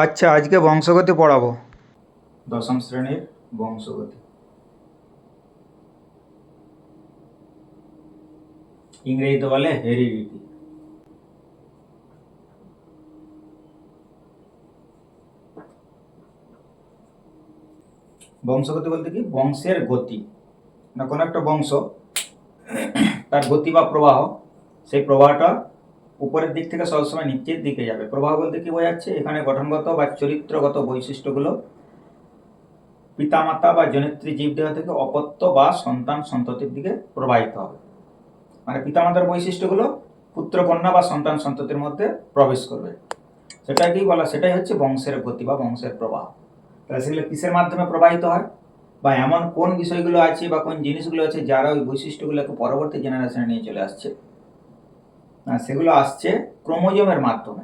আচ্ছা, আজকে বংশগতি পড়াবো। দশম শ্রেণীর বংশগতি, ইংরেজিতে বলে হেরিডিটি। বংশগতি বলতে কি, বংশের গতি, না কোনো একটা বংশ তার গতি বা প্রবাহ, সেই প্রবাহটা উপরের দিক থেকে সবসময় নিচের দিকে যাবে। প্রবাহ বলতে কি বোঝাচ্ছে, এখানে গঠনগত বা চরিত্রগত বৈশিষ্ট্যগুলো পিতামাতা বা জনিত্রী জীবদেহ থেকে অপত্য বা সন্তান সন্ততির দিকে প্রবাহিত হবে। মানে পিতামাতার বৈশিষ্ট্যগুলো পুত্রকন্যা বা সন্তান সন্ততির মধ্যে প্রবেশ করবে, সেটাকেই বলা, সেটাই হচ্ছে বংশের গতি বা বংশের প্রবাহ। তাহলে সেগুলো কিসের মাধ্যমে প্রবাহিত হয়, বা এমন কোন বিষয়গুলো আছে বা কোন জিনিসগুলো আছে যারা ওই বৈশিষ্ট্যগুলোকে পরবর্তী জেনারেশনে নিয়ে চলে আসছে, সেগুলো আসছে ক্রোমোজোমের মাধ্যমে।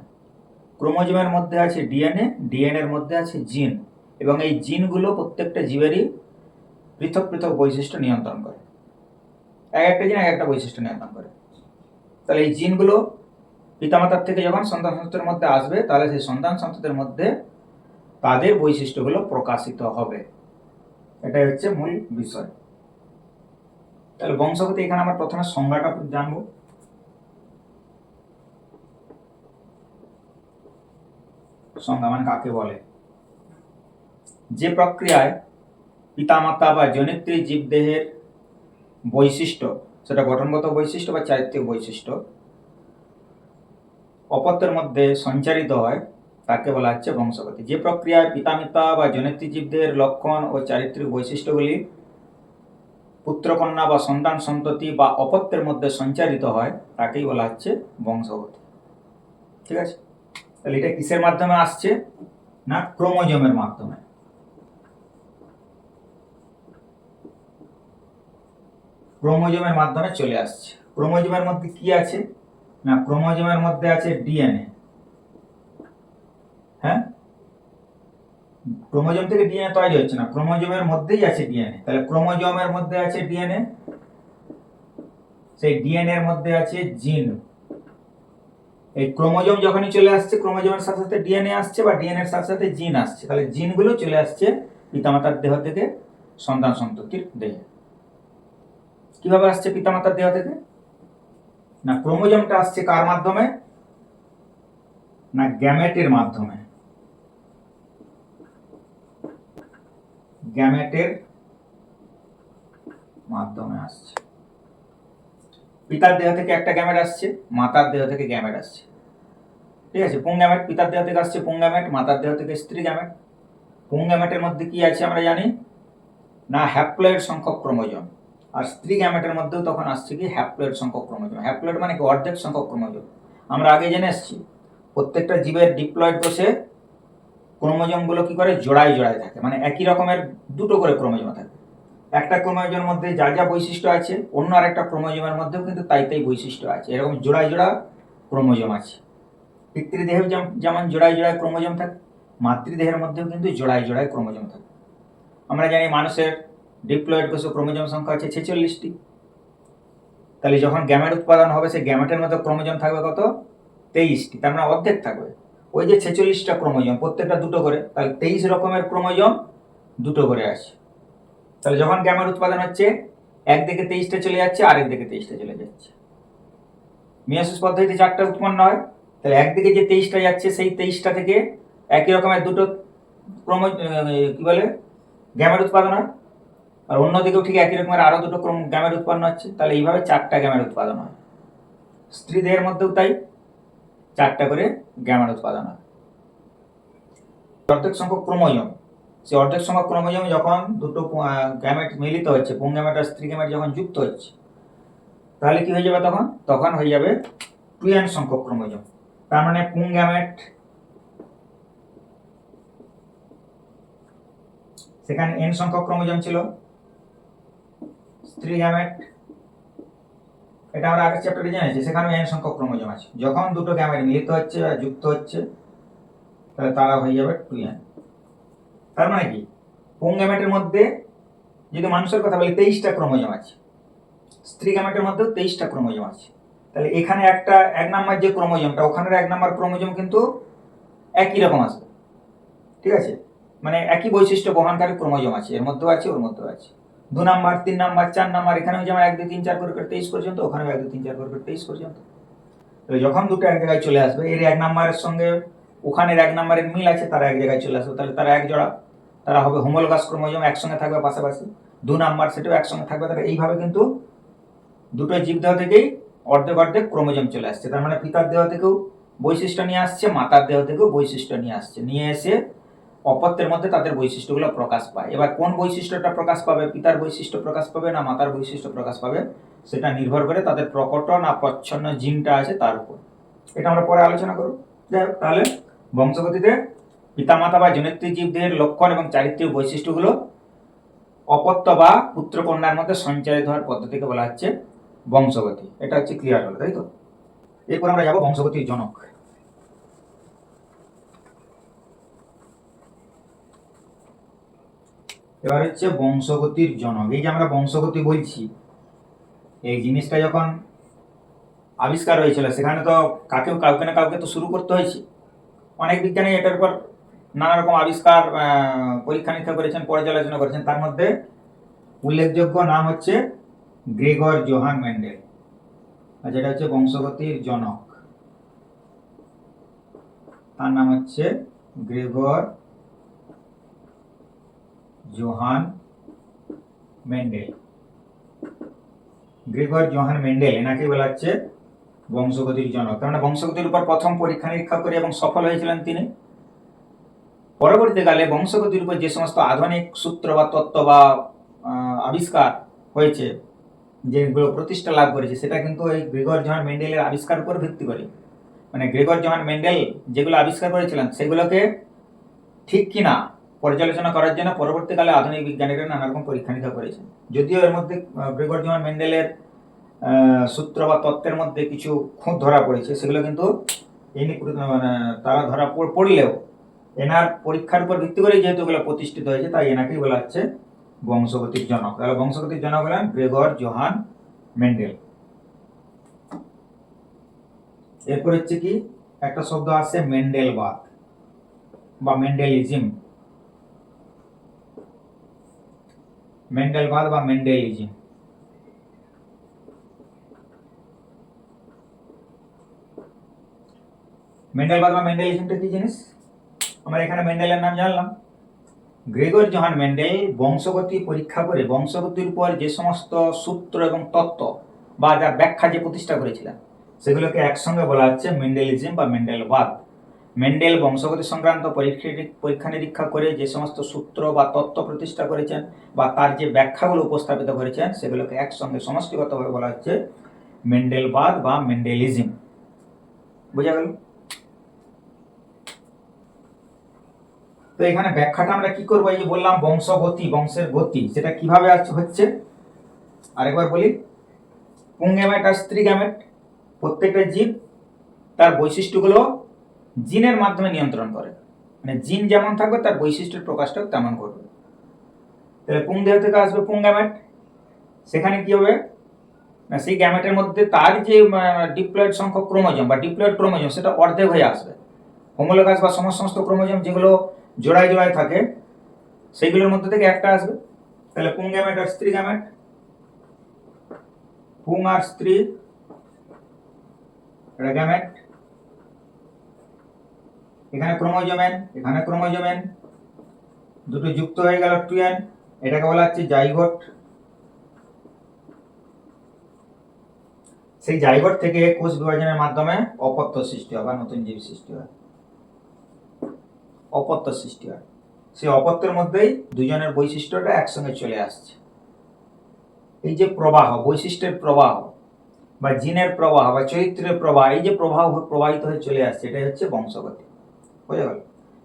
ক্রোমোজোমের মধ্যে আছে ডিএনএ, ডিএনএর মধ্যে আছে জিন, এবং এই জিনগুলো প্রত্যেকটা জীবেরই পৃথক পৃথক বৈশিষ্ট্য নিয়ন্ত্রণ করে। এক একটা জিন এক একটা বৈশিষ্ট্য নিয়ন্ত্রণ করে। তাহলে এই জিনগুলো পিতামাতার থেকে যখন সন্তান সন্ততির মধ্যে আসবে, তাহলে সেই সন্তান সন্ততির মধ্যে তাদের বৈশিষ্ট্যগুলো প্রকাশিত হবে। এটাই হচ্ছে মূল বিষয়। তাহলে বংশগতি, এখানে আমরা প্রথমে সংজ্ঞাটা জানবো। সংজ্ঞা মানে কাকে বলে? যে প্রক্রিয়ায় পিতামাতা বা জনিত্রী জীবদেহের বৈশিষ্ট্য, সেটা গঠনগত বৈশিষ্ট্য বা চারিত্রিক বৈশিষ্ট্য, অপত্যের মধ্যে সঞ্চারিত হয়, তাকে বলা হচ্ছে বংশগতি। যে প্রক্রিয়ায় পিতামাতা বা জনিত্রী জীবদেহের লক্ষণ ও চারিত্রিক বৈশিষ্ট্যগুলি পুত্রকন্যা বা সন্তান সন্ততি বা অপত্যের মধ্যে সঞ্চারিত হয়, তাকেই বলা হচ্ছে বংশগতি। ঠিক আছে? তাহলে এটা কিসের মাধ্যমে আসছে, না ক্রোমোজোমের মাধ্যমে। ক্রোমোজোমের মাধ্যমে চলে আসছে। ক্রোমোজোমের মধ্যে কি আছে, না ক্রোমোজোমের মধ্যে আছে ডিএনএ। হ্যাঁ, ক্রোমোজোম থেকে ডিএনএ তৈরি হচ্ছে না, ক্রোমোজোমের মধ্যেই আছে ডিএনএ। তাহলে ক্রোমোজোমের মধ্যে আছে ডিএনএ, সেই ডিএনএ এর মধ্যে আছে জিন। এই ক্রোমোজোম যখনই চলে আসছে, ক্রোমোজোমের সাথে সাথে ডিএনএ আসছে বা ডিএনএ এর সাথে সাথে জিন আসছে, তাহলে জিনগুলো চলে আসছে পিতামাতার দেহ থেকে সন্তান সন্ততির দেহে। কিভাবে আসছে পিতামাতার দেহ থেকে, না ক্রোমোজোমটা আসছে কার মাধ্যমে, না গ্যামেটের মাধ্যমে। গ্যামেটের মাধ্যমে আসছে। পিতার দেহ থেকে একটা গ্যামেট আসছে, মাতার দেহ থেকে গ্যামেট আসছে। ঠিক আছে? পুংগ্যামেট পিতার দেহ থেকে আসছে, পুংগ্যামেট মাতার দেহ থেকে স্ত্রী গ্যামেট। পুংগ্যামেটের মধ্যে কি আছে আমরা জানি, না হ্যাপ্লয়েড সংখ্যক ক্রোমোজোম। আর স্ত্রী গ্যামেটের মধ্যেও তখন আসছে কি হ্যাপ্লয়েড সংখ্যক ক্রোমোজোম। হ্যাপ্লয়েড মানে কি, অর্ধেক সংখ্যক ক্রোমোজোম। আমরা আগে জেনে এসেছি প্রত্যেকটা জীবের ডিপ্লয়েড কোষে ক্রোমোজোম গুলো কি করে, জোড়ায় জোড়ায় থাকে, মানে একই রকমের দুটো করে ক্রোমোজোম থাকে। একটা ক্রোমোজোমের মধ্যে যা যা বৈশিষ্ট্য আছে, অন্য আরেকটা ক্রোমোজোমের মধ্যেও কিন্তু তাই তাই বৈশিষ্ট্য আছে। এরকম জোড়ায় জোড়া ক্রোমোজোম আছে। পিতৃদেহেও যেমন জোড়ায় জোড়ায় ক্রোমোজোম থাকে, মাতৃদেহের মধ্যেও কিন্তু জোড়ায় জোড়ায় ক্রোমোজোম থাকে। আমরা জানি মানুষের ডিপ্লয়েড কোষে ক্রোমোজোম সংখ্যা আছে 46টি। তাহলে যখন গ্যামেট উৎপাদন হবে, সেই গ্যামেটের মধ্যে ক্রোমোজোম থাকবে কত, 23টি। তার মানে অর্ধেক থাকবে। ওই যে 46টা ক্রোমোজোম, প্রত্যেকটা দুটো করে, তাহলে 23 রকমের ক্রোমোজোম দুটো করে আছে। তাহলে যখন গ্যামেট উৎপাদন হচ্ছে, একদিকে 23টা চলে যাচ্ছে, আরেক দিকে 23টা চলে যাচ্ছে। মিয়োসিস পদ্ধতিতে 4টা উৎপন্ন হয়। তাহলে একদিকে যে 23টা যাচ্ছে, সেই 23টা থেকে একই রকমের দুটো কি বলে, গ্যামেট উৎপাদন হয়। আর অন্যদিকেও ঠিক একই রকমের আরো দুটো গ্যামেট উৎপন্ন হচ্ছে। তাহলে এইভাবে 4টা গ্যামেট উৎপাদন হয়। স্ত্রী দেহের মধ্যেও তাই 4টা করে গ্যামেট উৎপাদন হয়। অর্ধেক সংখ্যক ক্রোমোজোম, সেই অর্ধেক সংখ্যক ক্রোমোজোম যখন দুটো গ্যামেট মিলিত হচ্ছে, পুং গ্যামেট আর স্ত্রী গ্যামেট যখন যুক্ত হচ্ছে, তাহলে কি হয়ে যাবে, তখন হয়ে যাবে 2n সংখ্যক ক্রোমোজোম। তার মানে পুং গ্যামেট, সেখানে n সংখ্যক ক্রোমোজোম ছিল। স্ত্রী গ্যামেট, এটা আমরা আগের চ্যাপ্টারে জেনেছি, সেখানে n সংখ্যক ক্রোমোজোম আছে। যখন দুটো গ্যামেট মিলিত হচ্ছে বা যুক্ত হচ্ছে, তাহলে তারা হয়ে যাবে 2n। তার মানে কি, পুং গ্যামেটের মধ্যে যদি মানুষের কথা বলি 23টা ক্রোমোজোম আছে, স্ত্রী গ্যামেটের মধ্যেও 23টা ক্রোমোজোম আছে। তাহলে এখানে একটা 1 নাম্বার যে ক্রোমোজোমটা, ওখানের 1 নাম্বার ক্রোমোজোম কিন্তু একই রকম আসবে। ঠিক আছে, মানে একই বৈশিষ্ট্য বহনকারী ক্রোমোজোম আছে, এর মধ্যেও আছে, ওর মধ্যেও আছে। 2 নাম্বার, 3 নাম্বার, 4 নাম্বার, এখানেও যেমন 1 2 3 4 করে 23 পর্যন্ত, ওখানেও 1 2 3 4 করে 23 পর্যন্ত। তো যখন দুটো এক জায়গায় চলে আসবে, এর 1 নাম্বারের সঙ্গে ওখানের 1 নাম্বারের মিল আছে, তারা এক জায়গায় চলে আসবে, তাহলে তারা এক জোড়া, তারা হবে হোমোলোগাস ক্রোমোজোম, একসঙ্গে থাকবে পাশাপাশি। 2 নাম্বার সেটাও একসঙ্গে থাকবে, তাহলে এইভাবে কিন্তু দুটো জীবদেহ থেকেই অর্ধেক অর্ধেক ক্রোমোজোম চলে আসছে। তার মানে পিতার দেহ থেকেও বৈশিষ্ট্য নিয়ে আসছে, মাতার দেহ থেকেও বৈশিষ্ট্য নিয়ে আসছে, নিয়ে এসে অপত্যের মধ্যে তাদের বৈশিষ্ট্যগুলো প্রকাশ পায়। এবার কোন বৈশিষ্ট্যটা প্রকাশ পাবে, পিতার বৈশিষ্ট্য প্রকাশ পাবে না মাতার বৈশিষ্ট্য প্রকাশ পাবে, সেটা নির্ভর করে তাদের প্রকটন আর প্রচ্ছন্ন জিনটা আছে তার উপর। এটা আমরা পরে আলোচনা করব। যাই হোক, তাহলে বংশগতিতে পিতামাতা বা জনিত্রী জীবদের লক্ষণ এবং চারিত্রিক বৈশিষ্ট্যগুলো অপত্য বা পুত্রকন্যার মধ্যে সঞ্চারিত হওয়ার পদ্ধতিকে বলা হচ্ছে বংশগতি। এটা হচ্ছে ক্লিয়ার হলো, তাই তো? এরপর আমরা যাবো বংশগতির জনক। এবার হচ্ছে বংশগতির জনক। এই যে আমরা বংশগতি বলছি, এই জিনিসটা যখন আবিষ্কার হয়েছিল, সেখানে তো কাউকে না কাউকে তো শুরু করতে হয়েছে। অনেক বিজ্ঞানী এটার উপর নানা রকম আবিষ্কার, পরীক্ষা নিরীক্ষা করেছেন, পর্যালোচনা করেছেন। তার মধ্যে উল্লেখযোগ্য নাম হচ্ছে গ্রেগর জোহান মেন্ডেল, আর যেটা হচ্ছে বংশগতির জনক, তার নাম হচ্ছে Gregor Johann Mendel. Gregor Johann Mendel, এনাকে বলা হচ্ছে বংশগতির জনক। তার মানে বংশগতির উপর প্রথম পরীক্ষা নিরীক্ষা করে এবং সফল হয়েছিলেন তিনি। পরবর্তীকালে বংশগতির উপর যে সমস্ত আধুনিক সূত্র বা তত্ত্ব বা আবিষ্কার হয়েছে, যেগুলো প্রতিষ্ঠা লাভ করেছে, সেটা কিন্তু এই গ্রেগর জোহান মেন্ডেলের আবিষ্কার উপর ভিত্তি করে। মানে গ্রেগর জোহান মেন্ডেল যেগুলো আবিষ্কার করেছিলেন, সেগুলোকে ঠিক কিনা পর্যালোচনা করার জন্য পরবর্তীকালে আধুনিক বিজ্ঞানীরা নানা রকম পরীক্ষা নিরীক্ষা করেছেন। যদিও এর মধ্যে গ্রেগর জোহান মেন্ডেলের সূত্র বা তত্ত্বের মধ্যে কিছু খুঁত ধরা পড়েছে, সেগুলো কিন্তু তারা ধরা পড়লেও এনার পরীক্ষার উপর ভিত্তি করে যেহেতু এগুলো প্রতিষ্ঠিত হয়েছে, তাই এনাকেই বলা হচ্ছে বংশগতির জনক। তাহলে বংশগতির জনক হলেন গ্রেগর জোহান মেন্ডেল। এরপর হচ্ছে কি একটা শব্দ আছে মেন্ডেলবাদ বা মেন্ডেলিজম। মেন্ডেলবাদ বা মেন্ডেলিজম, মেন্ডেলবাদ বা মেন্ডেলিজমটা কি জিনিস? আমরা এখানে মেন্ডেলের নাম জানলাম। গ্রেগর জোহান মেন্ডেল বংশগতি পরীক্ষা করে বংশগতির উপর যে সমস্ত সূত্র এবং তত্ত্ব বা যার ব্যাখ্যা যে প্রতিষ্ঠা করেছিলেন, সেগুলোকে একসঙ্গে বলা হচ্ছে মেন্ডেলিজম বা মেন্ডেলবাদ। মেন্ডেল বংশগতি সংক্রান্ত পরীক্ষা নিরীক্ষা করে যে সমস্ত সূত্র বা তত্ত্ব প্রতিষ্ঠা করেছেন বা তার যে ব্যাখ্যাগুলো উপস্থাপিত করেছেন, সেগুলোকে একসঙ্গে সমষ্টিগতভাবে বলা হচ্ছে মেন্ডেলবাদ বা মেন্ডেলিজম। বোঝা গেল? তো এখানে ব্যাখ্যাটা আমরা কি করবো? এই যে বললাম বংশগতি, বংশের গতি, সেটা কিভাবে হচ্ছে আরেকবার বলি। পুংগ্যামেট আর স্ত্রী গ্যামেট, প্রত্যেকটা জীব তার বৈশিষ্ট্যগুলো জিনের মাধ্যমে নিয়ন্ত্রণ করে। মানে জিন যেমন থাকবে, তার বৈশিষ্ট্যের প্রকাশটাও তেমন করবে। তাহলে পুংদেহ থেকে আসবে পুংগ্যামেট, সেখানে কি হবে না, সেই গ্যামেটের মধ্যে তার যে ডিপ্লয়েড সংখ্যক ক্রোমোজোম বা ডিপ্লয়েড ক্রোমোজোম, সেটা অর্ধেক হয়ে আসবে। হোমোলোগাস বা সমস্ত ক্রোমোজোম যেগুলো জোড়ায় জোড়ায় থাকে, সেইগুলোর মধ্যে থেকে একটা আসবে। তাহলে পুংগ্যামেট আর স্ত্রী গ্যামেট, পুং আর স্ত্রী গ্যামেট, এখানে ক্রোমোজোমেন, এখানে ক্রোমোজোমেন, দুটো যুক্ত হয়ে গেল টুয়েন, এটাকে বলা হচ্ছে জাইগোট। সেই জাইগোট থেকে কোষ বিভাজনের মাধ্যমে অপত্য সৃষ্টি হয় বা নতুন জীব সৃষ্টি হয়, অপত্য সৃষ্টি হয়। সেই অপত্যের মধ্যেই দুজনের বৈশিষ্ট্যটা একসঙ্গে চলে আসছে। এই যে প্রবাহ, বৈশিষ্ট্যের প্রবাহ বা জিনের প্রবাহ বা চরিত্রের প্রবাহ, এই যে প্রবাহিত হয়ে চলে আসছে, এটাই হচ্ছে বংশগতি। বুঝা গেল?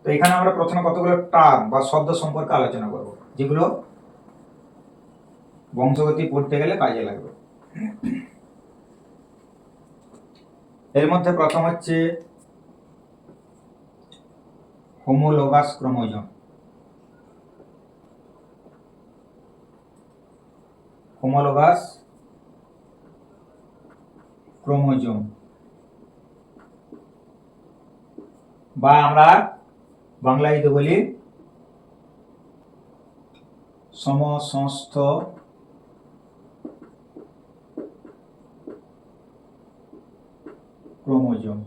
তো এখানে আমরা প্রথমে কতগুলো টার্ম বা শব্দ সম্পর্কে আলোচনা করব, যেগুলো বংশগতি পড়তে গেলে কাজে লাগবে। এর মধ্যে প্রথম হচ্ছে হোমোলোগাস ক্রোমোজোম। হোমোলোগাস ক্রোমোজোম বা আমরা বাংলায় যদি বলি সমসংস্থ ক্রোমোজোম,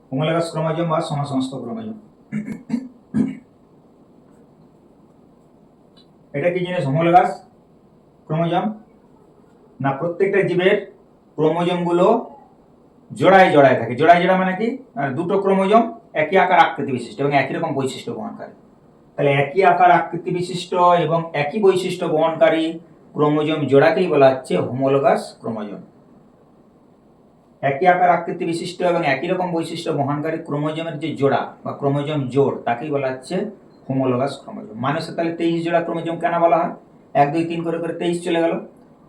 হোমোলোগাস ক্রোমোজোম বা সমসংস্থ ক্রোমোজোম। এটা কি জিনিস হোমোলোগাস ক্রোমোজোম? না, প্রত্যেকটা জীবের ক্রোমোজোম গুলো জোড়ায় জোড়ায় থাকে। জোড়ায় জোড়া মানে কি? দুটো ক্রোমোজোম একই আকার আকৃতি বিশিষ্ট এবং একই রকম বৈশিষ্ট্য বহনকারী। তাহলে একই আকার আকৃতি বিশিষ্ট এবং একই বৈশিষ্ট্য বহনকারী ক্রোমোজোম জোড়াকেই বলা হচ্ছে হোমোলোগাস ক্রোমোজোম। একই আকার আকৃতি বিশিষ্ট এবং একই রকম বৈশিষ্ট্য বহনকারী ক্রোমোজোমের যে জোড়া বা ক্রোমোজোম জোড় তাকেই বলা হচ্ছে হোমোলোগাস ক্রোমোজোম। মানুষের তাহলে 23 জোড়া ক্রোমোজোম কেন বলা হয়? 1 2 3 করে 23 চলে গেল।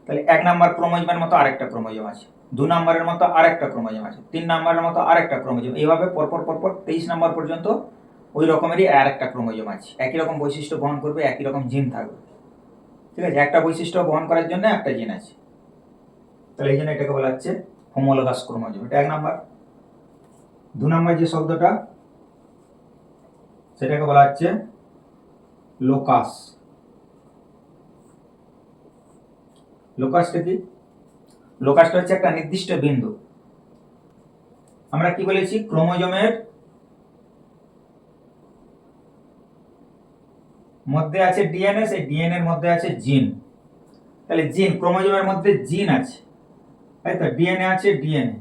তাহলে 1 নাম্বার ক্রোমোজোমের মতো আরেকটা ক্রোমোজোম আছে, 2 নাম্বারের মতো আরেকটা ক্রোমোজোম আছে, 3 নাম্বারের মতো আরেকটা ক্রোমোজোম, এইভাবে পরপর পরপর 23 নাম্বার পর্যন্ত ওই রকমেরই আরেকটা ক্রোমোজোম আছে। একই রকম বৈশিষ্ট্য বহন করবে, একই রকম জিন থাকবে। ঠিক আছে, একটা বৈশিষ্ট্য বহন করার জন্য একটা জিন আছে। তাহলে এই জন্য এটাকে বলা হচ্ছে হোমোলোগাস ক্রোমোজোম। এটা 1 নাম্বার। 2 নাম্বার যে শব্দটা সেটাকে বলা হচ্ছে লোকাস। লোকাসটা কি? লোকাসটা হচ্ছে একটা নির্দিষ্ট বিন্দু। আমরা কি বলেছি? ক্রোমোজোমের মধ্যে আছে ডিএনএ, সেই ডিএনএ এর মধ্যে আছে জিন। তাহলে জিন, ক্রোমোজোমের মধ্যে জিন আছে, তাই তো? ডিএনএ আছে, ডিএনএ।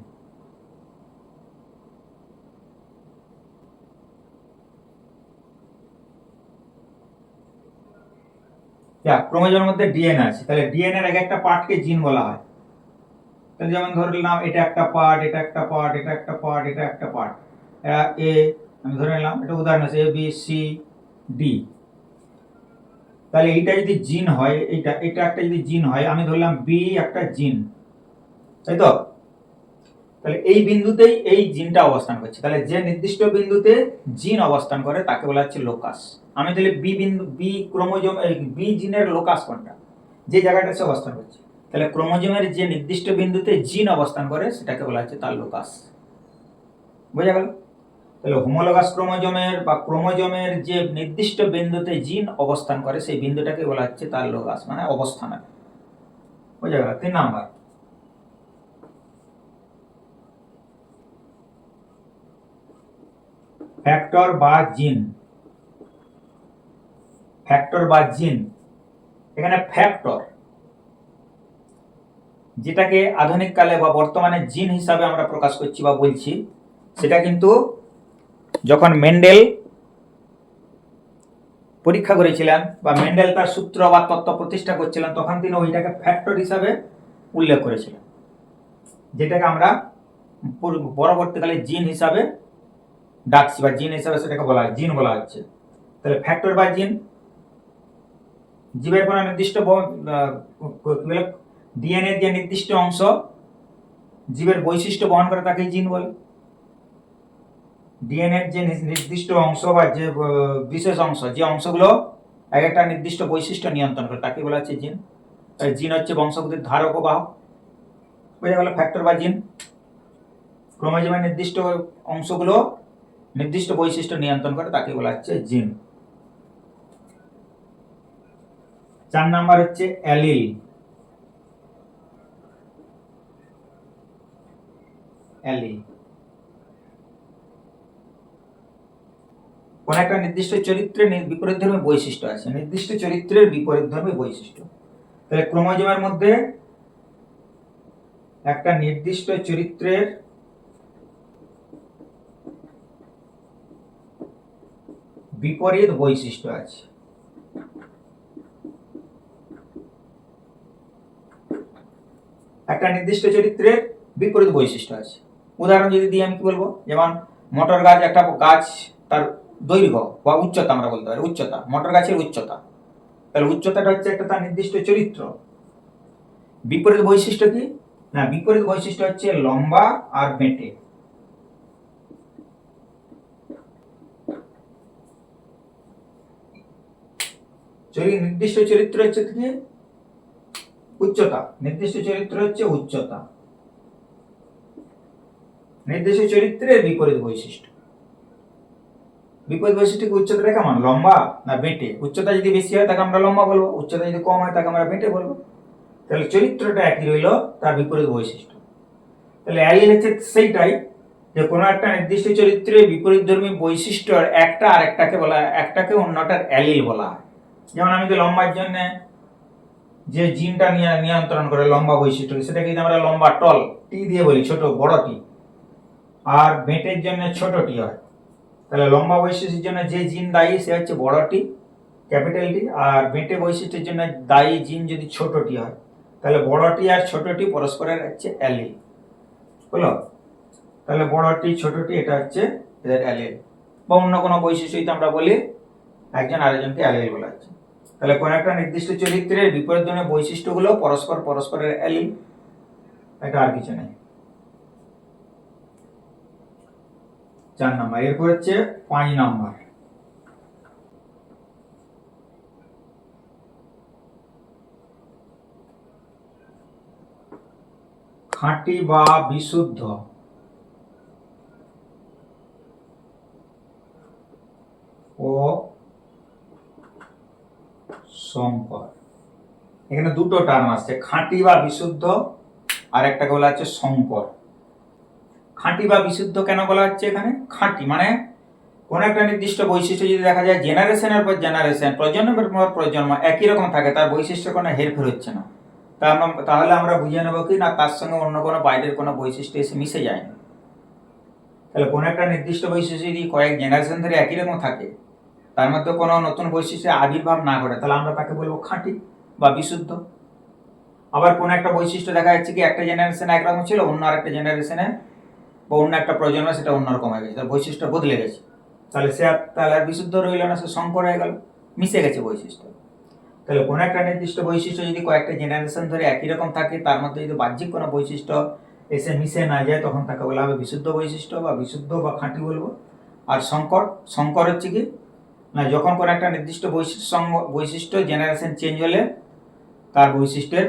ক্রোমোজোমের মধ্যে ডিএনএ আছে, তাহলে ডিএনএ এর এক একটা পার্টকে জিন বলা হয়। তাহলে যেমন ধরে নিলাম এটা একটা পার্ট, এটা একটা পার্ট, এটা একটা পার্ট, এটা একটা পার্ট। এ আমি ধরে নিলাম, এটা উদাহরণ আছে, এ বি সি ডি। তাহলে এইটা যদি জিন হয়, এটা এটা একটা যদি জিন হয়, আমি ধরলাম বি একটা জিন, তাই তো? তাহলে এই বিন্দুতেই এই জিনটা অবস্থান করছে। তাহলে যে নির্দিষ্ট বিন্দুতে জিন অবস্থান করে তাকে বলা হচ্ছে লোকাস। আমি তাহলে বি বিন্দু, বি ক্রোমোজোম, বি জিনের লোকাস কোনটা? যে জায়গাটা সে অবস্থান করছে। তাহলে ক্রোমোজোমের যে নির্দিষ্ট বিন্দুতে জিন অবস্থান করে সেটাকে বলা হচ্ছে তার লোকাস। বোঝা গেল? তাহলে হোমোলোগাস ক্রোমোজোমের বা ক্রোমোজোমের যে নির্দিষ্ট বিন্দুতে জিন অবস্থান করে সেই বিন্দুটাকে বলা হচ্ছে তার লোকাস, মানে অবস্থান। বোঝা গেল? 3 নাম্বার। ফ্যাক্টর বা জিন। ফ্যাক্টর বা জিন, এখানে ফ্যাক্টর যেটাকে আধুনিক কালে বা বর্তমানে জিন হিসাবে আমরা প্রকাশ করছি বা বলছি, সেটা কিন্তু যখন মেন্ডেল পরীক্ষা করেছিলেন বা মেন্ডেল তার সূত্র বা তত্ত্ব প্রতিষ্ঠা করছিলেন তখন তিনি ওইটাকে ফ্যাক্টর হিসাবে উল্লেখ করেছিলেন, যেটাকে আমরা পরবর্তীকালে জিন হিসাবে ডাকছি বা জিন হিসাবে সেটাকে বলা হয়, জিন বলা হচ্ছে। তাহলে ফ্যাক্টর বা জিন জীবের কোনো নির্দিষ্ট ডিএনএ যে নির্দিষ্ট অংশ জীবের বৈশিষ্ট্য বহন করে তাকে জিন বলে। ডিএনএ যে নির্দিষ্ট অংশ বা যে বিশেষ অংশ, যে অংশগুলো এক একটা নির্দিষ্ট বৈশিষ্ট্য নিয়ন্ত্রণ করে তাকে বলা হচ্ছে জিন। তাই জিন হচ্ছে বংশগতির ধারক ও বাহক। বোঝা গেল? ফ্যাক্টর বা জিন ক্রোমোজোমের নির্দিষ্ট অংশগুলো নির্দিষ্ট বৈশিষ্ট্য নিয়ন্ত্রণ করে তাকে বলা হচ্ছে জিন। 4 নাম্বার হচ্ছে অ্যালিল। অ্যালিল কোন একটা নির্দিষ্ট চরিত্রের বিপরীতধর্মী বৈশিষ্ট্য আছে, নির্দিষ্ট চরিত্রের বিপরীতধর্মী বৈশিষ্ট্য। তাহলে ক্রোমোজোমের মধ্যে একটা নির্দিষ্ট চরিত্রের বিপরীত বৈশিষ্ট্য আছে। একটা নির্দিষ্ট চরিত্রের বিপরীত বৈশিষ্ট্য আছে। উদাহরণ যদি দিই আমি কি বলবো? যেমন মটর গাছ, একটা গাছ তার দৈর্ঘ্য বা উচ্চতা, আমরা বলতে পারি উচ্চতা, মটর গাছের উচ্চতা। তাহলে উচ্চতাটা হচ্ছে একটা তার নির্দিষ্ট চরিত্র। বিপরীত বৈশিষ্ট্য কি? না, বিপরীত বৈশিষ্ট্য হচ্ছে লম্বা আর বেঁটে। নির্দিষ্ট চরিত্র হচ্ছে কি? উচ্চতা। নির্দিষ্ট চরিত্র হচ্ছে উচ্চতা, নির্দিষ্ট চরিত্রের বিপরীত বৈশিষ্ট্য। বিপরীত বৈশিষ্ট্যকে উচ্চতাটা কেমন, লম্বা না বেঁটে? উচ্চতা যদি বেশি হয় তাকে আমরা লম্বা বলবো, উচ্চতা যদি কম হয় তাকে আমরা বেঁটে বলবো। তাহলে চরিত্রটা একই রইলো, তার বিপরীত বৈশিষ্ট্য। তাহলে অ্যালিল হচ্ছে সেইটাই যে কোনো একটা নির্দিষ্ট চরিত্রের বিপরীতধর্মী বৈশিষ্ট্যর একটা আরেকটাকে বলা, একটাকে অন্যটার অ্যালিল বলা হয়। যেমন আমি তো লম্বার জন্য যে জিনটা নিয়ন্ত্রণ করে লম্বা বৈশিষ্ট্য, সেটাকে যদি আমরা লম্বা টল টি দিয়ে বলি, ছোট বড় টি, আর বেঁটের জন্য ছোট টি হয়, তাহলে লম্বা বৈশিষ্ট্যের জন্য যে জিন দায়ী সে হচ্ছে বড় টি ক্যাপিটাল টি, আর বেঁটে বৈশিষ্ট্যের জন্য দায়ী জিন যদি ছোট টি হয়, তাহলে বড় টি আর ছোট টি পরস্পরের হচ্ছে অ্যালিল, বুঝলো? তাহলে বড় টি ছোট টি এটা হচ্ছে এদের অ্যালিল, বা অন্য কোনো বৈশিষ্ট্যই আমরা বলি একজন আরেকজনকে অ্যালিল বলা হচ্ছে। তাহলে কোন একটা নির্দিষ্ট চরিত্রের বিপরীতধর্মী বৈশিষ্ট্যগুলো পরস্পরের অ্যালিল, এটা আর কিছু নেই। 4 নাম্বার। এরপর হচ্ছে 5 নাম্বার। খাঁটি বা বিশুদ্ধ ও সংকর। এখানে দুটো টার্ম আসছে, খাঁটি বা বিশুদ্ধ, আর একটাকে বলা হচ্ছে সংকর। খাঁটি বা বিশুদ্ধ কেন বলা হচ্ছে এখানে? খাঁটি মানে কোন একটা নির্দিষ্ট বৈশিষ্ট্য যদি দেখা যায় জেনারেশনের পর জেনারেশন, প্রজন্মের পর প্রজন্ম একই রকম থাকে, তার বৈশিষ্ট্য কোনো হেরফের হচ্ছে না, তাহলে আমরা বুঝে নেব কি না তার সঙ্গে অন্য কোনো বাইরের কোনো বৈশিষ্ট্য এসে মিশে যায় না। তাহলে কোন একটা নির্দিষ্ট বৈশিষ্ট্য যদি কয়েক জেনারেশন ধরে একই রকম থাকে, তার মধ্যে কোনো নতুন বৈশিষ্ট্যের আবির্ভাব না ঘটে, তাহলে আমরা তাকে বলবো খাঁটি বা বিশুদ্ধ। আবার কোন একটা বৈশিষ্ট্য দেখা যাচ্ছে কি একটা জেনারেশনে একরকম ছিল, অন্য আরেকটা জেনারেশনে বা অন্য একটা প্রজন্মে সেটা অন্যরকম হয়ে গেছে, তার বৈশিষ্ট্য বদলে গেছে, তাহলে সে আর বিশুদ্ধ রইল না, সে সংকর হয়ে গেল, মিশে গেছে বৈশিষ্ট্য। তাহলে কোন একটা নির্দিষ্ট বৈশিষ্ট্য যদি কয়েকটা জেনারেশন ধরে একই রকম থাকে, তার মধ্যে যদি বাহ্যিক কোনো বৈশিষ্ট্য এসে মিশে না যায়, তখন তাকে বলা হবে বিশুদ্ধ বৈশিষ্ট্য বা বিশুদ্ধ বা খাঁটি বলবো। আর সংকর হচ্ছে কি না, যখন কোনো একটা নির্দিষ্ট বৈশিষ্ট্য জেনারেশন চেঞ্জ হলে তার বৈশিষ্ট্যের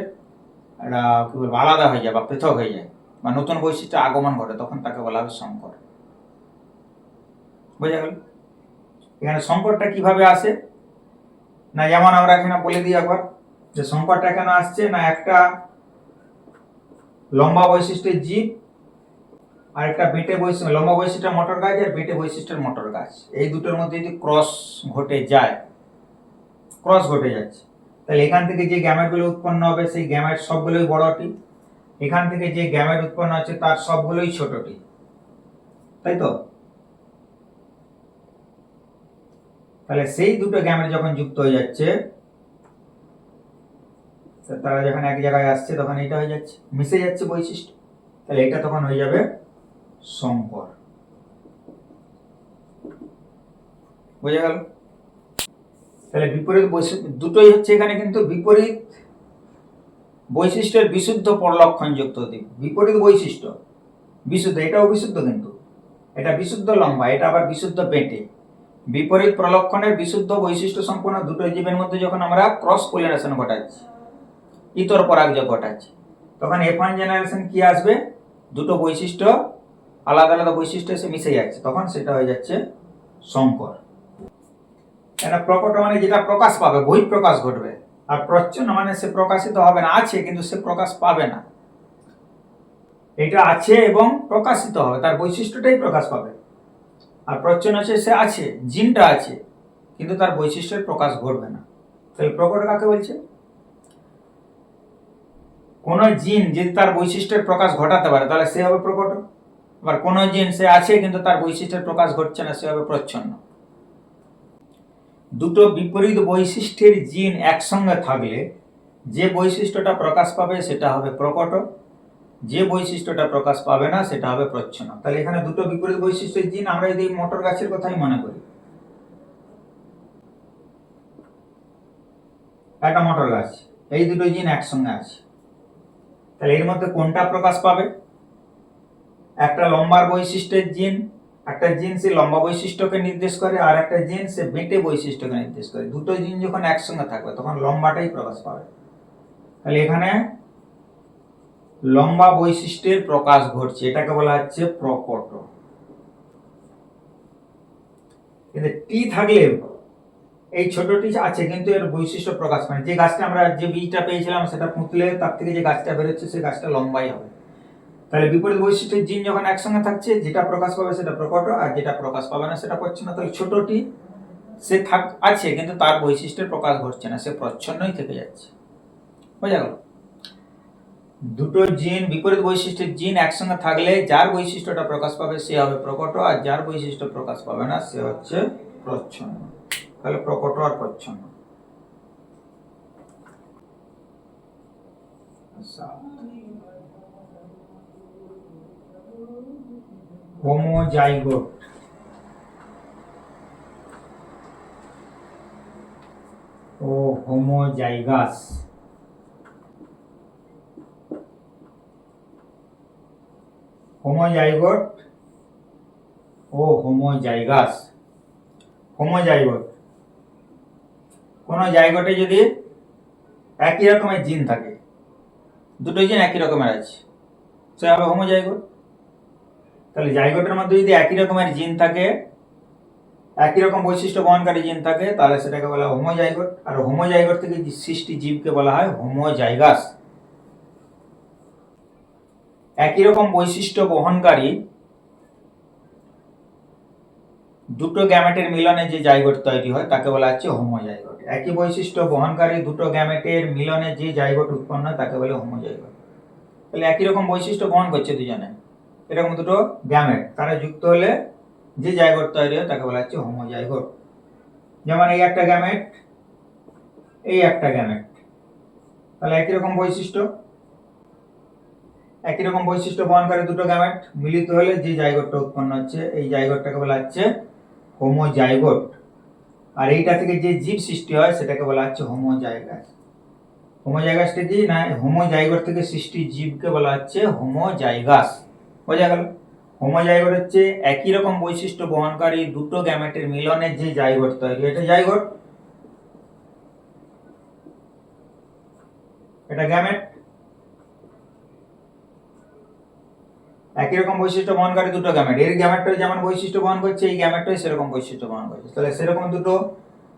একটা কি বলবো আলাদা হয়ে যায় বা পৃথক হয়ে যায়, বা নতুন বৈশিষ্ট্য আগমন ঘটে, তখন তাকে বলা হবে সংকর। বোঝা গেল? এখানে সংকরটা কিভাবে আসে না, যেমন আমরা এখানে বলে দিই একবার যে সংকরটা কেন আসছে না, একটা লম্বা বৈশিষ্ট্যের জীব আর একটা বেঁটে বৈশিষ্ট্য, লম্বা বৈশিষ্ট্যের মটর গাছ আর বেঁটে বৈশিষ্ট্যের মটর গাছ, এই দুটোর মধ্যে যদি ক্রস ঘটে যাচ্ছে, তাহলে এখান থেকে যে গ্যামেটগুলো উৎপন্ন হবে সেই গ্যামেট সবগুলোই বড়টি, এখান থেকে যে গ্যামেট উৎপন্ন হচ্ছে তার সবগুলোই ছোটটি, তাই তো? তাহলে সেই দুটো গ্যামেট যখন যুক্ত হয়ে যাচ্ছে, তারা যখন এক জায়গায় আসছে, তখন এটা হয়ে যাচ্ছে, মিশে যাচ্ছে বৈশিষ্ট্য, তাহলে এটা তখন হয়ে যাবে সংকর। বোঝা গেল? তাহলে বিপরীত বৈশিষ্ট্য দুটোই হচ্ছে এখানে কিন্তু বিপরীত বৈশিষ্ট্যের বিশুদ্ধ পরলক্ষণ যুক্ত দিক। বিপরীত বৈশিষ্ট্য বিশুদ্ধ, এটাও বিশুদ্ধ, কিন্তু এটা বিশুদ্ধ লম্বা, এটা আবার বিশুদ্ধ বেঁটে। বিপরীত প্রলক্ষণের বিশুদ্ধ বৈশিষ্ট্য সম্পন্ন দুটো জীবের মধ্যে যখন আমরা ক্রস পলিনেশন ঘটাচ্ছি, ইতর পরাগযোগ ঘটাচ্ছি, তখন F1 জেনারেশন কি আসবে, দুটো বৈশিষ্ট্য আলাদা আলাদা বৈশিষ্ট্য এসে মিশে যাচ্ছে, তখন সেটা হয়ে যাচ্ছে সংকর। এটা প্রকট মানে যেটা প্রকাশ পাবে, বহিঃপ্রকাশ ঘটবে, আর প্রচ্ছন্ন মানে সে প্রকাশিত হবে না, আছে কিন্তু সে প্রকাশ পাবে না। এটা আছে এবং প্রকাশিত হবে, তার বৈশিষ্ট্যটাই প্রকাশ পাবে। আর প্রচ্ছন্ন সে আছে, জিনটা আছে, কিন্তু তার বৈশিষ্ট্যের প্রকাশ ঘটবে না। তাহলে প্রকট কাকে বলছে? কোন জিন যদি তার বৈশিষ্ট্যের প্রকাশ ঘটাতে পারে তাহলে সে হবে প্রকট। আবার কোন জিন সে আছে কিন্তু তার বৈশিষ্ট্যের প্রকাশ ঘটছে না, সে হবে প্রচ্ছন্ন। দুটো বিপরীত বৈশিষ্ট্যের জিন একসঙ্গে থাকলে যে বৈশিষ্ট্যটা প্রকাশ পাবে সেটা হবে প্রকট, যে বৈশিষ্ট্যটা প্রকাশ পাবে না সেটা হবে প্রচ্ছন্ন। তাহলে এখানে দুটো বিপরীত বৈশিষ্ট্যের জিন, আমরা যদি মটর গাছের কথাই মনে করি, একটা মটর গাছ, এই দুটো জিন একসঙ্গে আছে, তাহলে এর মধ্যে কোনটা প্রকাশ পাবে? একটা লম্বার বৈশিষ্ট্যের জিন, একটা জিন সে লম্বা বৈশিষ্ট্যকে নির্দেশ করে, আর একটা জিন সে বেঁটে বৈশিষ্ট্যকে নির্দেশ করে। দুটো জিন যখন একসঙ্গে থাকবে তখন লম্বাটাই প্রকাশ পাবে। তাহলে এখানে লম্বা বৈশিষ্ট্যের প্রকাশ ঘটছে, এটাকে বলা হচ্ছে প্রকট। কিন্তু টি থাকলে এই ছোটটি আছে কিন্তু এর বৈশিষ্ট্য প্রকাশ পায়। যে গাছটা আমরা যে বীজটা পেয়েছিলাম সেটা পুঁতলে তার থেকে যে গাছটা বেরোচ্ছে সেই গাছটা লম্বাই হবে। তাহলে বিপরীত বৈশিষ্ট্যের জিন যখন একসঙ্গে থাকছে, যেটা প্রকাশ পাবে সেটা প্রকট আর যেটা প্রকাশ পাবে না সেটা প্রচ্ছন্ন। তাহলে ছোটটি সে আছে কিন্তু তার বৈশিষ্ট্যের প্রকাশ ঘটছে না, সে প্রচ্ছন্নই থেকে যাচ্ছে। বোঝা গেল? দুটো জিন বিপরীত বৈশিষ্ট্যের জিন একসঙ্গে থাকলে যার বৈশিষ্ট্যটা প্রকাশ পাবে সে হবে প্রকট, আর যার বৈশিষ্ট্য প্রকাশ পাবে না সে হচ্ছে প্রচ্ছন্ন। তাহলে প্রকট আর প্রচ্ছন্ন। হোমোজাইগোট ও হোমোজাইগাস। হোমোজাইগোট ও হোমোজাইগাস। হোমোজাইগোট কোন জাইগোটে যদি একই রকমের জিন থাকে, দুটো জিন একই রকমের আছে, সে হবে হোমোজাইগোট। তাহলে জাইগোটের মধ্যে যদি একই রকমের জিন থাকে, একই রকম বৈশিষ্ট্য বহনকারী জিন থাকে, তাহলে সেটাকে বলা হয় হোমোজাইগোট। আর হোমোজাইগোট থেকে সৃষ্টি জীবকে বলা হয় হোমোজাইগাস। একই রকম বৈশিষ্ট্য বহনকারী দুটো গ্যামেটের মিলনে যে জাইগোট তৈরি হয় তাকে বলা হচ্ছে হোমোজাইগোট। একই বৈশিষ্ট্য বহনকারী দুটো গ্যামেটের মিলনে যে জাইগোট উৎপন্ন হয় তাকে বলে হোমোজাইগোট। তাহলে একই রকম বৈশিষ্ট্য বহন করছে দুজনে, এরকম দুটো গ্যামেট, তারা যুক্ত হলে যে জাইগোট তৈরি হয় তাকে বলা হচ্ছে হোমোজাইগোট। যেমন এই একটা গ্যামেট, এই একটা গ্যামেট, তাহলে একই রকম বৈশিষ্ট্য, একই রকম বৈশিষ্ট্য বহনকারী দুটো গ্যামেট মিলিত হলে যে জাইগোটটা উৎপন্ন হচ্ছে এই জাইগোটটাকে বলা হচ্ছে হোমোজাইগোট। আর এইটা থেকে যে জীব সৃষ্টি হয় সেটাকে বলা হচ্ছে হোমোজাইগাস। হোমোজাইগাসটা কি না, হোমোজাইগোট থেকে সৃষ্টি জীবকে বলা হচ্ছে হোমোজাইগাস। বোঝা গেল? হোমোজাইগোট হচ্ছে একই রকম বৈশিষ্ট্য বহনকারী দুটো গ্যামেটের মিলনে যে জাইগোট তৈরি, এটা জাইগোট, এটা গ্যামেট। একই রকম বৈশিষ্ট্য বহনকারী দুটো গ্যামেট, এর গ্যামেটটা যেমন বৈশিষ্ট্য বহন করছে এই গ্যামেটটাই সেরকম বৈশিষ্ট্য বহন করছে। তাহলে সেরকম দুটো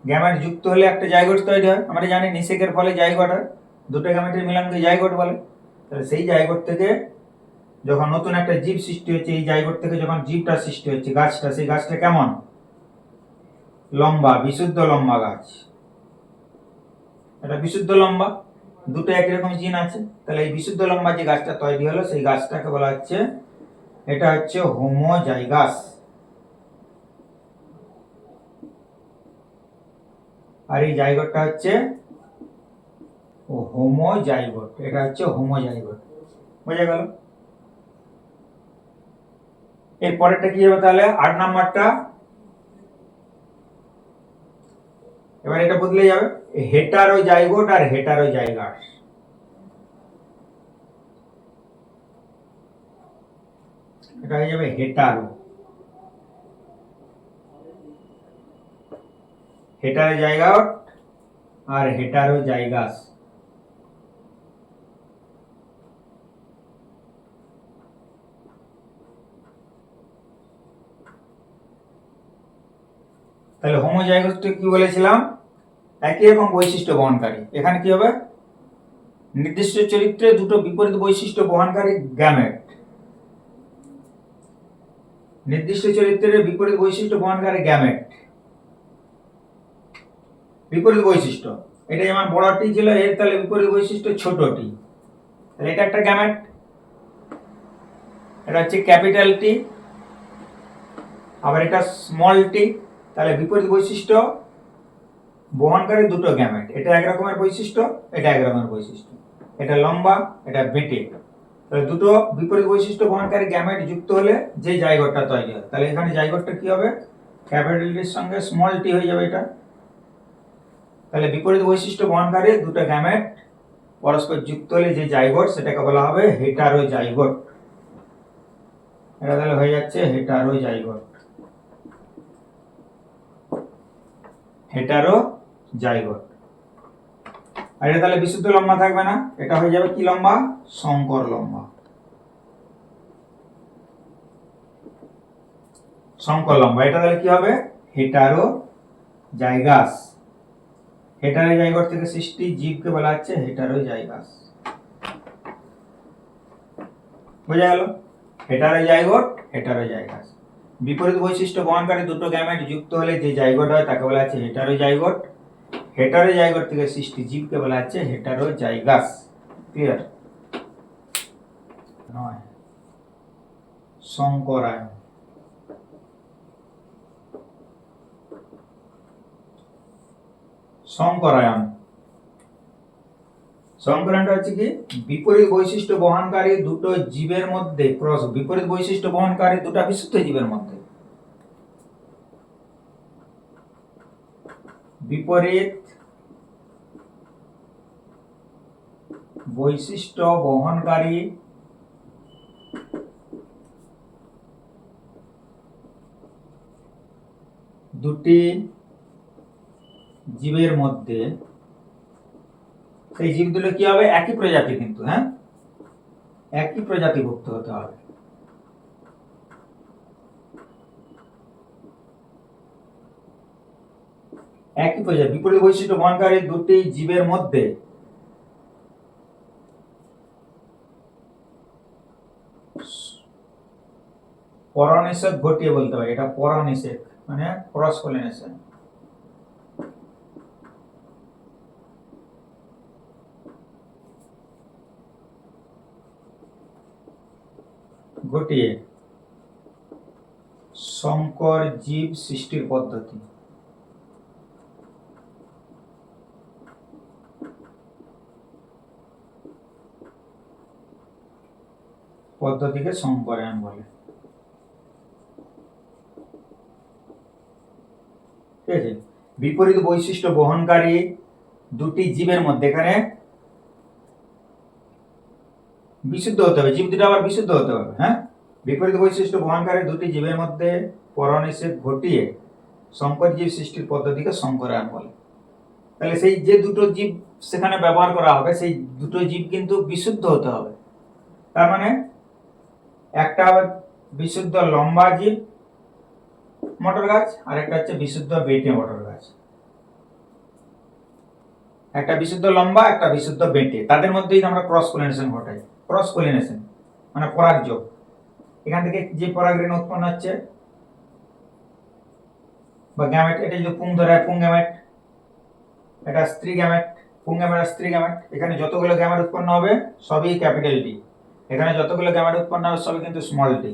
গ্যামেট যুক্ত হলে একটা জাইগোট তৈরি হয়। আমরা জানি নিষেকের ফলে জাইগোট হয়, দুটো গ্যামেটের মিলনকে জাইগোট বলে। তাহলে সেই জাইগোট থেকে যখন নতুন একটা জীব সৃষ্টি হচ্ছে, এই জাইগোট থেকে যখন জীবটা সৃষ্টি হচ্ছে গাছটা, সেই গাছটা কেমন? লম্বা, বিশুদ্ধ লম্বা গাছ। এটা বিশুদ্ধ লম্বা, দুটো একই রকম জিন আছে। তাহলে এই বিশুদ্ধ লম্বা যে গাছটা তৈরি হলো সেই গাছটাকে বলা হচ্ছে, এটা হচ্ছে হোমোজাইগাস। আর এই জাইগোটটা হচ্ছে হোমোজাইগোট, এটা হচ্ছে হোমোজাইগোট। বোঝা গেল? এর পরেরটা কি হবে তাহলে? 8 নাম্বারটা, এবার এটা বদলে যাবে, হেটারোজাইগোট আর হেটারোজাইগাস। এটা হয়ে যাবে হেটারোজাইগোট আর হেটারোজাইগাস। তাহলে হোমোজাইগোসটা কি বলেছিলাম? একই রকম বৈশিষ্ট্য বহনকারী। এখানে কি হবে? নির্দিষ্ট চরিত্রে দুটো বিপরীত বৈশিষ্ট্য বহনকারী গ্যামেট, নির্দিষ্ট চরিত্রের বিপরীত বৈশিষ্ট্য বহনকারী গ্যামেট, বিপরীত বৈশিষ্ট্য। এটা যেমন বড় টি ছিল, এর তাহলে বিপরীত বৈশিষ্ট্য ছোট টি। তাহলে এটা একটা গ্যামেট, এটা হচ্ছে ক্যাপিটাল টি, আবার এটা স্মল টি। তাহলে বিপরীত বৈশিষ্ট্য বহনকারী দুটো গ্যামেট, এটা এক রকমের বৈশিষ্ট্য, এটা এক রকমের বৈশিষ্ট্য, এটা লম্বা, এটা বেটে। তাহলে দুটো বিপরীত বৈশিষ্ট্য বহনকারী গ্যামেট যুক্ত হলে যে জাইগোটটা তৈরি হয়, তাহলে এখানে জাইগোটটা কি হবে? ক্যাপিটাল টির সঙ্গে স্মল টি হয়ে যাবে এটা। তাহলে বিপরীত বৈশিষ্ট্য বহনকারী দুটো গ্যামেট পরস্পর যুক্ত হলে যে জাইগোট সেটাকে বলা হবে হেটারোজাইগোট। এটা তাহলে হয়ে যাচ্ছে হেটারোজাইগোট, হেটারোজাইগোট। আর এটা তাহলে বিশুদ্ধ লম্বা থাকবে না, এটা হয়ে যাবে কি লম্বা? সংকর লম্বা, সংকর লম্বা। এটা তাহলে কি হবে? হেটারোজাইগাস। হেটারোজাইগোট থেকে সৃষ্টি জীবকে বলা হচ্ছে হেটারোজাইগাস। বোঝা গেল? হেটারোজাইগাস। বিপরীত বৈশিষ্ট্য বহনকারী দুটো গ্যামেট যুক্ত হলে যে জাইগোট হয় তাকে বলা হচ্ছে হেটারোজাইগোট। হেটারোজাইগোট থেকে সৃষ্টি জীবকে বলা হচ্ছে হেটারোজাইগাস। ক্লিয়ার? নয়, সংকরায়ন। সংকরায়ন সংকরায়নটা হচ্ছে কি, বিপরীত বৈশিষ্ট্য বহনকারী দুটো জীবের মধ্যে ক্রস, বিপরীত বৈশিষ্ট্য বহনকারী দুটো বিশুদ্ধ জীবের মধ্যে, বিপরীত বৈশিষ্ট্য বহনকারী দুটি জীবের মধ্যে, সেই জীবগুলো কি হবে? একই প্রজাতি, কিন্তু হ্যাঁ একই প্রজাতিভুক্ত হতে হবে। একই প্রজাতি, বিপরীত বৈশিষ্ট্য বহনকারী দুটি জীবের মধ্যে পরনিষেধ ঘটিয়ে বলতে পারি, এটা পরনিষেধ মানে ক্রস পলিনেশন। ঘটিয়ে সংকর জীব সৃষ্টির পদ্ধতি। পদ্ধতিকে সংকরায়ন বলে। ঠিক আছে? বিপরীত বৈশিষ্ট্য বহনকারী দুটি জীবের মধ্যে, এখানে বিশুদ্ধ হতে হবে, জীব দুটো আবার বিশুদ্ধ হতে হবে। হ্যাঁ, বিপরীত বৈশিষ্ট্য বহনকারী দুটি জীবের মধ্যে পরনিষেধ ঘটিয়ে সংকর জীব সৃষ্টির পদ্ধতিকে সংকরায়ন বলে। তাহলে সেই যে দুটো জীব সেখানে ব্যবহার করা হবে, সেই দুটো জীব কিন্তু বিশুদ্ধ হতে হবে। তার মানে একটা বিশুদ্ধ লম্বা জীব মটর গাছ, আর একটা হচ্ছে বিশুদ্ধ বেঁটে মটর গাছ। একটা বিশুদ্ধ লম্বা, একটা বিশুদ্ধ বেঁটে, তাদের মধ্যেই আমরা ক্রস পলিনেশন ঘটাই। ক্রস পলিনেশন মানে পরাগযোগ। এখান থেকে যে পরাগরেণু উৎপন্ন হচ্ছে বা গ্যামেট, এটা যদি পুং ধরে পুং গ্যামেট, এটা স্ত্রী গ্যামেট, পুং গ্যামেট আর স্ত্রী গ্যামেট। এখানে যতগুলো গ্যামেট উৎপন্ন হবে সবই ক্যাপিটাল ডি, এখানে যতগুলো গ্যামেট উৎপন্ন হবে সবই কিন্তু স্মল ডি।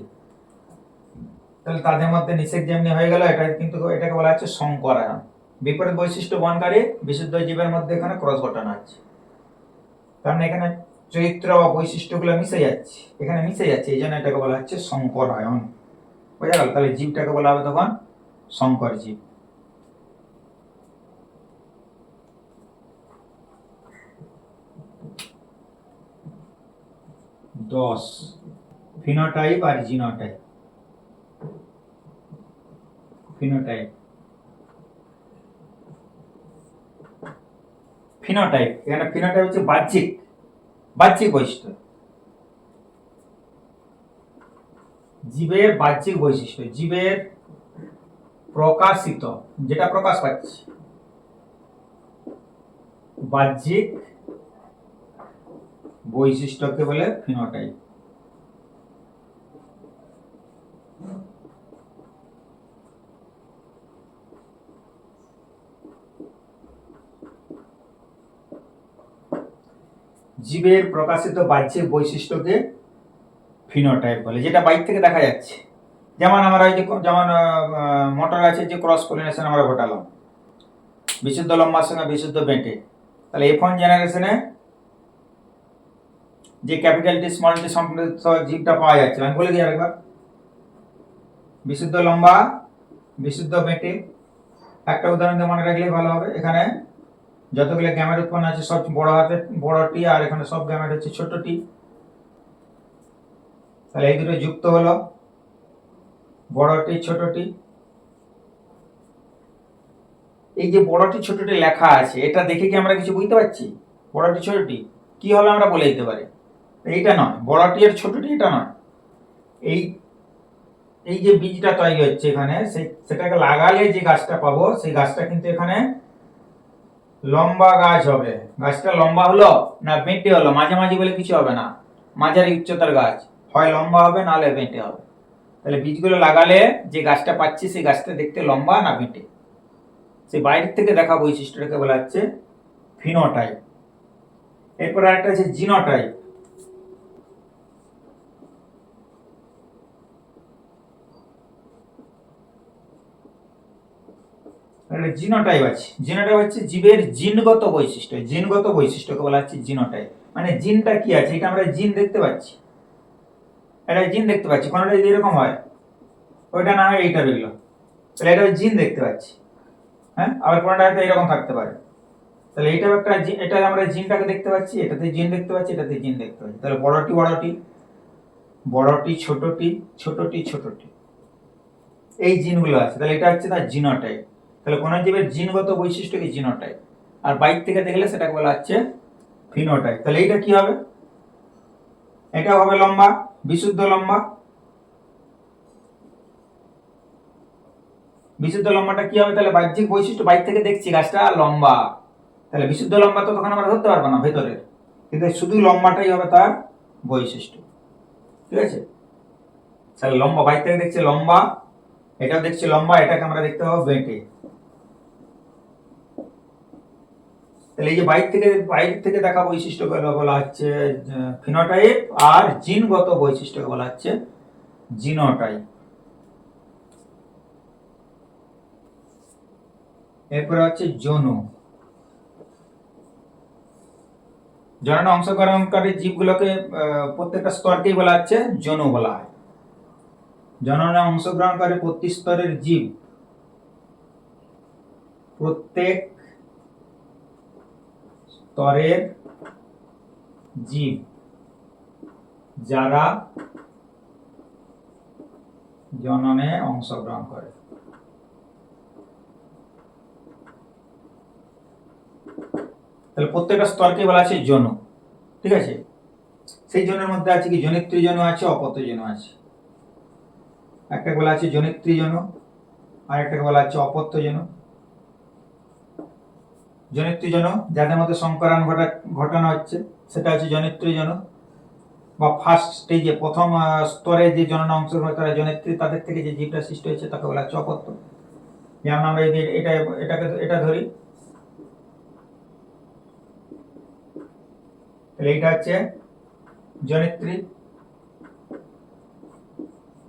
তাহলে তাদের মধ্যে নিষেক যেমনি হয়ে গেল, এটা কিন্তু এটাকে বলা হচ্ছে সংকরায়ন। বিপরীত বৈশিষ্ট্য বহনকারী বিশুদ্ধ জীবের মধ্যে এখানে ক্রস ঘটানো হচ্ছে, কারণ এখানে চরিত্র বা বৈশিষ্ট্যগুলো মিশে যাচ্ছে, এখানে মিশে যাচ্ছে, এই জন্য এটাকে বলা হচ্ছে সংকরায়ন। বোঝা গেল? তাহলে জীবটাকে বলা হবে তখন সংকর জীব। দশ, ফিনোটাইপ আর জিনোটাইপ। ফিনোটাইপ, ফিনোটাইপ, এখানে ফিনোটাইপ হচ্ছে বাহ্যিক, বাহ্যিক বৈশিষ্ট্য, জীবের বাহ্যিক বৈশিষ্ট্য, জীবের প্রকাশিত, যেটা প্রকাশ পাচ্ছে, বাহ্যিক বৈশিষ্ট্যকে বলে ফিনোটাইপ। জীবের প্রকাশিত বাহ্যিক বৈশিষ্ট্যকে ফিনোটাইপ বলে, যেটা বাইরে থেকে দেখা যাচ্ছে। যেমন আমরা ওই যে যেমন মটর গাছের যে ক্রস পলিনেশন আমরা ঘটালাম বিশুদ্ধ লম্বার সঙ্গে বিশুদ্ধ বেঁটে, তাহলে F1 জেনারেশনে যে ক্যাপিটাল টি স্মল টি সম্পৃক্ত জীবটা পাওয়া যাচ্ছে, আমি বলে দিই আরেকবার, বিশুদ্ধ লম্বা বিশুদ্ধ বেঁটে। একটা উদাহরণ দিয়ে মনে রাখলেই ভালো হবে, এখানে যতগুলো গ্যামেট উৎপন্ন আছে সব বড় হাতের বড় টি, আর এখানে সব গ্যামেট হচ্ছে ছোট টি। তাহলে এই দুটো যুক্ত হলো বড় টি ছোট টি। এই যে বড় টি ছোট টি লেখা আছে, এটা দেখে কি আমরা কিছু বুঝতে পারছি? বড় টি ছোট টি কি হবে আমরা বলে দিতে পারি? এইটা নয়, বড় টি আর ছোট টি এটা নয়, এই এই যে বীজটা তৈরি হচ্ছে এখানে সেটাকে লাগালে যে গাছটা পাবো সেই গাছটা কিন্তু এখানে লম্বা গাছ হবে। গাছটা লম্বা হলো না বেঁটে হলো, মাঝামাঝি বলে কিছু হবে না, মাঝারি উচ্চতার গাছ, হয় লম্বা হবে নাহলে বেঁটে হবে। তাহলে বীজগুলো লাগালে যে গাছটা পাচ্ছি সেই গাছটা দেখতে লম্বা না বেঁটে, সেই বাইরের থেকে দেখা বৈশিষ্ট্যটাকে বলা হচ্ছে ফিনোটাইপ। এরপর আরেকটা আছে জিনোটাইপ। জিনোটাইপ আছে, জিনোটাইপ হচ্ছে জীবের জিনগত বৈশিষ্ট্য, জিনগত বৈশিষ্ট্যকে বলা হচ্ছে জিনোটাইপ। মানে জিনটা কি আছে, এটা আমরা জিন দেখতে পাচ্ছি, এটা জিন দেখতে পাচ্ছি, কোনটা যদি এরকম হয় ওইটা না হয় এইটা রইল, তাহলে এটা জিন দেখতে পাচ্ছি। হ্যাঁ, আবার কোনটা হয়তো এরকম থাকতে পারে, তাহলে এইটাও একটা এটা আমরা জিনটাকে দেখতে পাচ্ছি, এটাতে জিন দেখতে পাচ্ছি, এটাতে জিন দেখতে পাচ্ছি। তাহলে বড়টি বড়টি, বড়টি ছোটটি, ছোটটি ছোটটি, এই জিনগুলো আছে, তাহলে এটা হচ্ছে তার জিনোটাইপ। তাহলে কোন জীবের জিনগত বৈশিষ্ট্যকে জিনোটাইপ, আর বাইর থেকে দেখলে সেটাকে বলা হচ্ছে ফিনোটাইপ। তাহলে এইটা কি হবে, এটাও হবে লম্বা, বিশুদ্ধ লম্বা। বিশুদ্ধ লম্বাটা কি হবে, তাহলে বাহ্যিক বৈশিষ্ট্য, বাইর থেকে দেখছি গাছটা লম্বা, তাহলে বিশুদ্ধ লম্বা তো তখন আমরা ধরতে পারবো না ভেতরের, কিন্তু শুধু লম্বাটাই হবে তার বৈশিষ্ট্য। ঠিক আছে, তাহলে লম্বা, বাইর থেকে দেখছি লম্বা, এটাও দেখছি লম্বা, এটাকে আমরা দেখতে পাবো বেঁটে। তাহলে এই যে বাইরে থেকে দেখা বৈশিষ্ট্যগুলো বলা হচ্ছে ফিনোটাইপ, আর জিনগত বৈশিষ্ট্যকে বলা হচ্ছে জিনোটাইপ। এরপরে হচ্ছে যৌন। জননে অংশগ্রহণকারী জীবগুলোকে প্রত্যেকটা স্তরকেই বলা হচ্ছে যৌন বলা হয়। জননে অংশগ্রহণকারী প্রতি স্তরের জীব, প্রত্যেক স্তরের জীব যারা জননে অংশগ্রহণ করে, তাহলে প্রত্যেকটা স্তরকে বলা আছে যৌন। ঠিক আছে, সেই যৌনের মধ্যে আছে কি জনিত্রী যৌন আছে, অপত্য যৌন আছে। একটা বলা আছে জনিত্রী যৌন, আর একটা বলা আছে অপত্য যৌন। জনিত্রী যৌন যাদের মধ্যে সংকরণ ঘটানো হচ্ছে সেটা হচ্ছে জনিত্রী যৌন, বা ফার্স্ট স্টেজে প্রথম স্তরে যে জননে অংশগ্রহণ তারা জনিত্রী, তাদের থেকে যে জীবটা সৃষ্টি হয়েছে তাকে বলা হচ্ছে অপত্য। যেমন আমরা এটা ধরি, তাহলে এটা হচ্ছে জনিত্রী,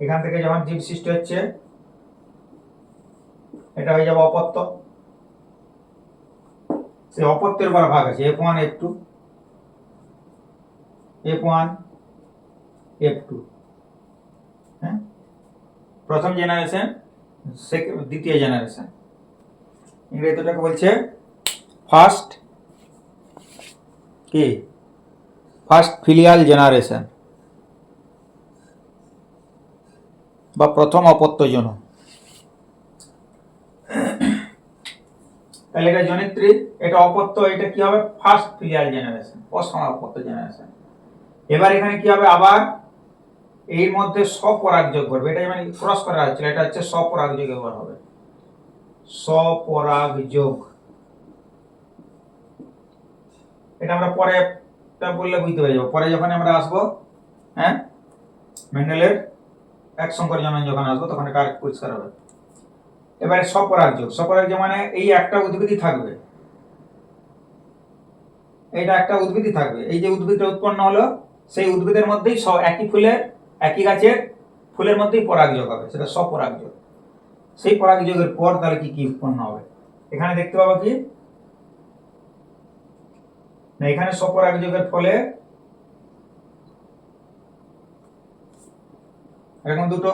এখান থেকে যখন জীব সৃষ্টি হচ্ছে এটা হয়ে যাবে অপত্য। সেই অপত্যের উপর ভাগ আছে F1 F2, F1 F2। হ্যাঁ, প্রথম জেনারেশন, দ্বিতীয় জেনারেশন, ইংরেজিটাকে বলছে ফার্স্ট কি, ফার্স্ট ফিলিয়াল জেনারেশন বা প্রথম অপত্য যৌন। তাহলে এটা জনিত্রী, এটা অপত্য, এটা কি হবে ফার্স্ট ফিলিয়াল জেনারেশন, প্রথম অপত্য জেনারেশন। এবার এখানে কি হবে, আবার এর মধ্যে স্বপরাগযোগ করবে, এটা মানে ক্রস করা হচ্ছে, এটা হচ্ছে স্বপরাগযোগ এবার হবে, স্বপরাগযোগ। এটা আমরা পরে বললে বুঝতে পেরে যাবো, পরে যখন আমরা আসবো, হ্যাঁ, মেন্ডেলের এক সংকর জনন যখন আসবো তখন এটা পরিষ্কার হবে। এবারে স্বপরাগযোগ, স্বপরাগযোগ মানে এই একটা উদ্ভিদই থাকবে, এইটা একটা উদ্ভিদই থাকবে, এই যে উদ্ভিদটা উৎপন্ন হলো সেই উদ্ভিদের মধ্যেই একই ফুলের, একই গাছের ফুলের মধ্যেই পরাগযোগ হবে, সেটা স্বপরাগযোগ। সেই পরাগযোগের পর তাহলে কি কি উৎপন্ন হবে, এখানে দেখতে পাবো কি না, এখানে স্বপরাগযোগের ফলে এরকম দুটো,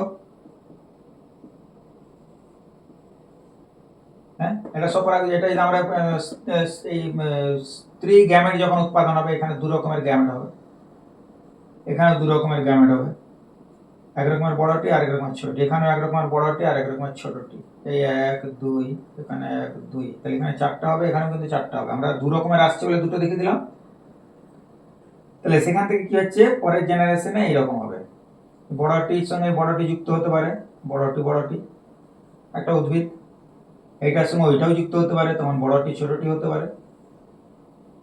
হ্যাঁ, এটা স্বপরাগযোগ। এটা যদি আমরা এই স্ত্রী গ্যামেট যখন উৎপাদন হবে, এখানে দু রকমের গ্যামেট হবে, এখানে দু রকমের গ্যামেট হবে, এক রকমের বড়টি আর এক রকমের ছোটটি, এখানে এক রকমের বড়টি আর এক রকমের ছোটটি, এই 1 2, এখানে 1 2, তাহলে এখানে চারটা হবে, এখানেও কিন্তু চারটা হবে, আমরা দু রকমের আসছে বলে দুটো দেখে দিলাম। তাহলে সেখান থেকে কি হচ্ছে পরের জেনারেশনে এইরকম হবে, বড়টির সঙ্গে বড়টি যুক্ত হতে পারে, বড়টি একটা উদ্ভিদ, এইটার সঙ্গে ওইটাও যুক্ত হতে পারে, তখন বড়টি ছোটটি হতে পারে।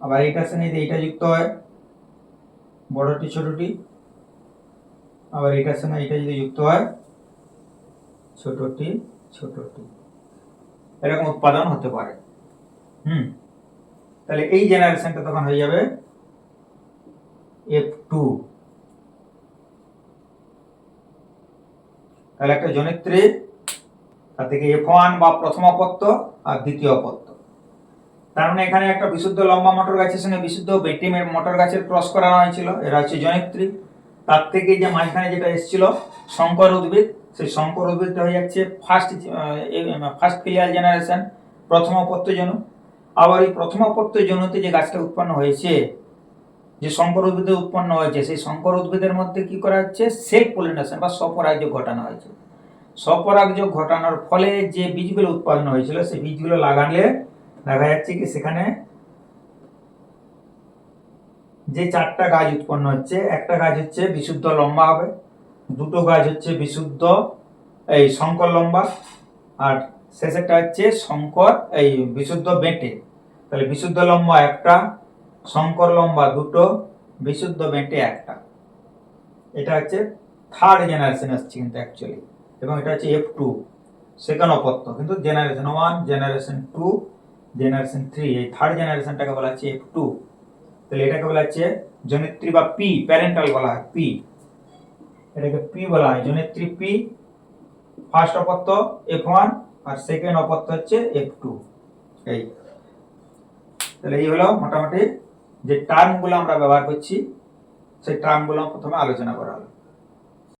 আবার এইটার সঙ্গে যদি এইটা যুক্ত হয়, বড়টি ছোটটি। আবার এইটার সঙ্গে এইটা যদি যুক্ত হয়, ছোটটি। এরকম উৎপাদন হতে পারে। তাহলে এই জেনারেশনটা তখন হয়ে যাবে F2। তাহলে একটা জনিত্রী, তার থেকে F1 বা প্রথম অপত্য আর দ্বিতীয় অপত্য। তার মানে এখানে একটা বিশুদ্ধ লম্বা মটর গাছের সঙ্গে বিশুদ্ধ বেটি মটর গাছের ক্রস করানো হয়েছিল, এরা হচ্ছে জনিত্রী। তার থেকে যে মাঝখানে যেটা এসেছিল শঙ্কর উদ্ভিদ, সেই শঙ্কর উদ্ভিদটা হয়ে যাচ্ছে ফার্স্ট ফিলিয়াল জেনারেশন, প্রথম অপত্য জনু। আবার এই প্রথম অপত্য জনুতে যে গাছটা উৎপন্ন হয়েছে, যে শঙ্কর উদ্ভিদে উৎপন্ন হয়েছে, সেই শঙ্কর উদ্ভিদের মধ্যে কি করা হচ্ছে, সেলফ পলিনেশন বা স্বপরাগযোগ ঘটানো হয়েছে। স্বপরাগযোগ ঘটানোর ফলে যে বীজগুলো উৎপন্ন হয়েছিল, সেই বীজগুলো লাগালে দেখা যাচ্ছে কি সেখানে যে 4টা গাছ উৎপন্ন হচ্ছে, একটা গাছ হচ্ছে বিশুদ্ধ লম্বা হবে, দুটো গাছ হচ্ছে বিশুদ্ধ এই শঙ্কর লম্বা, আর শেষেরটা হচ্ছে শঙ্কর এই বিশুদ্ধ বেঁটে। তাহলে বিশুদ্ধ লম্বা একটা, শঙ্কর লম্বা দুটো, বিশুদ্ধ বেঁটে একটা। এটা হচ্ছে থার্ড জেনারেশন আসছে কিন্তু অ্যাকচুয়ালি, এবং এটা হচ্ছে F2 সেকেন্ড অপত্য। কিন্তু জেনারেশন 1, জেনারেশন 2, জেনারেশন 3, এই থার্ড জেনারেশনটাকে বলা হচ্ছে F2। তাহলে এটাকে বলা হচ্ছে জনিত্রী বা পি, প্যারেন্টাল বলা হয় পি, এটাকে পি বলা হয়, জনিত্রী পি। ফার্স্ট অপত্য F1 আর সেকেন্ড অপত্য হচ্ছে F2। এই তাহলে এই হলো মোটামুটি যে টার্মগুলো আমরা ব্যবহার করছি, সেই টার্মগুলো প্রথমে আলোচনা করা হলো।